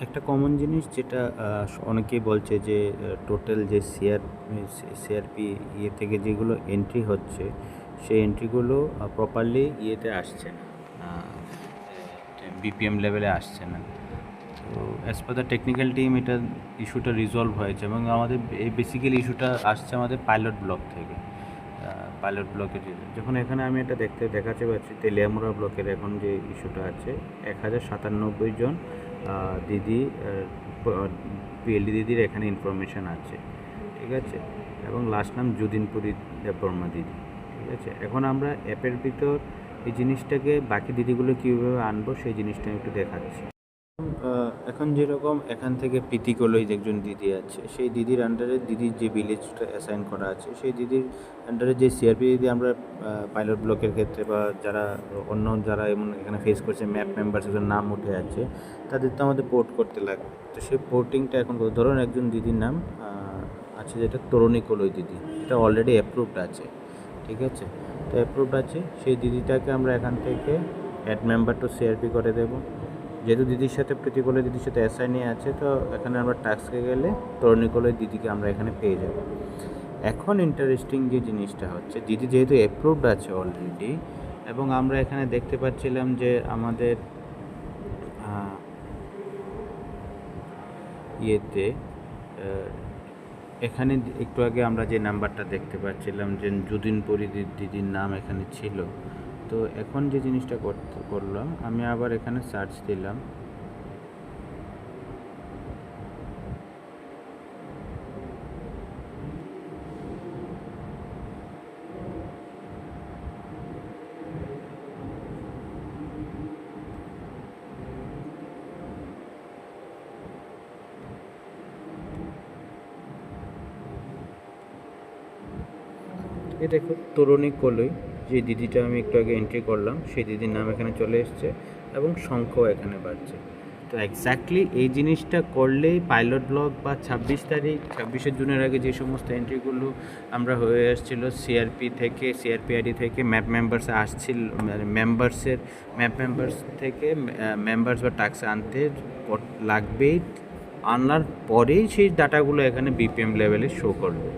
একটা কমন জিনিস যেটা অনেকেই বলছে যে টোটাল যে সিআরপি থেকে যেগুলো এন্ট্রি হচ্ছে, সেই এন্ট্রিগুলো প্রপারলি আসছে না, বিপিএম লেভেলে আসছে না। তো as per the technical team এটা ইস্যুটা রিজলভ হয়েছে এবং আমাদের এই বেসিক্যালি ইস্যুটা আসছে আমাদের পাইলট ব্লক থেকে। পাইলট ব্লকের যখন এখানে আমি এটা দেখাতে পাচ্ছি তেলিয়ামুড়া ব্লকের এখন যে ইস্যুটা আছে 1097 জন দিদি পিএলডি দিদির এখানে ইনফরমেশান আছে, ঠিক আছে, এবং লাস্ট নাম যুদিনপুরি দেববর্মা দিদি, ঠিক আছে। এখন আমরা অ্যাপের ভিতর এই জিনিসটাকে বাকি দিদিগুলো কীভাবে আনবো সেই জিনিসটা আমি একটু দেখাচ্ছি। এখন যেরকম এখান থেকে প্রীতি কলই যে একজন দিদি আছে, সেই দিদির আন্ডারে দিদির যে ভিলেজটা অ্যাসাইন করা আছে, সেই দিদির আন্ডারে যে সিআরপি দিদি আমরা পাইলট ব্লকের ক্ষেত্রে বা যারা অন্য যারা এমন এখানে ফেস করছে ম্যাপ মেম্বার্সের নাম উঠে আছে, তাদের তো আমাদের পোর্ট করতে লাগবে। তো সেই পোর্টিংটা এখন ধরুন একজন দিদির নাম আছে যেটা তরুণী কলই দিদি, এটা অলরেডি অ্যাপ্রুভড আছে, ঠিক আছে। তো অ্যাপ্রুভড আছে, সেই দিদিটাকে আমরা এখান থেকে অ্যাড মেম্বার টু সিআরপি করে দেবো। যেহেতু দিদির সাথে প্রীতিকলের দিদির সাথে অ্যাসাইনি আছে, তো এখানে আমরা টাস্কে গেলে তরুণীকলের দিদিকে আমরা এখানে পেয়ে যাব। এখন ইন্টারেস্টিং যে জিনিসটা হচ্ছে, দিদি যেহেতু অ্যাপ্রুভড আছে অলরেডি, এবং আমরা এখানে দেখতে পাচ্ছিলাম যে আমাদের এখানে একটু আগে আমরা যে নাম্বারটা দেখতে পাচ্ছিলাম যে যুদিনপুরি দিদির নাম এখানে ছিল। তো এখন যে জিনিসটা করলাম, আমি আবার এখানে সার্চ দিলাম, এ দেখো তরুণী কলই যে দিদিটা আমি একটু আগে এন্ট্রি করলাম, সেই দিদির নাম এখানে চলে এসছে এবং সংখ্যাও এখানে বাড়ছে। তো এক্স্যাক্টলি এই জিনিসটা করলেই পাইলট ব্লক বা 26 জুনের আগে যে সমস্ত এন্ট্রিগুলো আমরা হয়ে আসছিল সিআরপি আইডি থেকে ম্যাপ মেম্বার্সে আসছিল, ম্যাপ মেম্বার্স থেকে মেম্বার্স বা টাস্ক আনতে লাগবেই, আনার পরেই সেই ডাটাগুলো এখানে বিপিএম লেভেলে শো করবে।